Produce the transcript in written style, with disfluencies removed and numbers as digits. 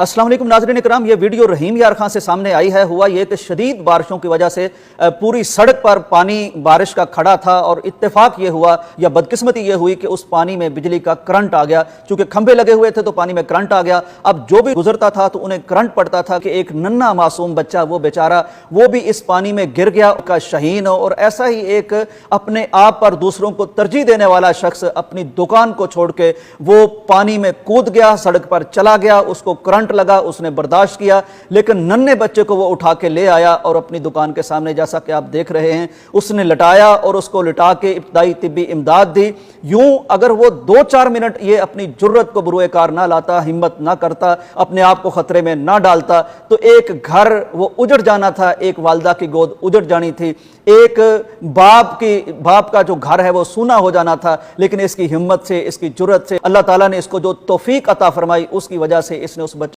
अस्सलाम वालेकुम नाज़रीन इकराम, ये वीडियो रहीम यार खां से सामने आई है। हुआ ये कि शदीद बारिशों की वजह से पूरी सड़क पर पानी बारिश का खड़ा था और इत्तेफाक ये हुआ या बदकिस्मती ये हुई कि उस पानी में बिजली का करंट आ गया। चूंकि खंभे लगे हुए थे तो पानी में करंट आ गया। अब जो भी गुजरता था तो उन्हें करंट पड़ता था कि एक नन्हा मासूम बच्चा, वो बेचारा, वो भी इस पानी में गिर गया का शहीन हो। और ऐसा ही एक अपने आप पर दूसरों को तरजीह देने वाला शख्स अपनी दुकान को छोड़ के वो पानी में कूद गया, सड़क पर चला गया, उसको करंट लगा, उसने बर्दाश्त किया, लेकिन नन्हे बच्चे को वो उठा के ले आया और अपनी दुकान के सामने, जैसा कि आप देख रहे हैं, उसने लटाया और उसको लिटा के इब्तदाई तिब्बी इमदाद दी। यूं अगर वो 2-4 मिनट ये अपनी जुर्रत को बुरुए कार ना लाता, हिम्मत ना करता, अपने आप को खतरे में ना डालता, तो एक घर वो उजड़ जाना था, एक वालदा की गोद उजड़ जानी थी, एक बाप का जो घर है वो सूना हो जाना था। लेकिन इसकी हिम्मत से, इसकी जुर्रत से, अल्लाह ताला ने इसको जो तौफीक अता फरमाई, उसकी वजह से इसने उस बच्चे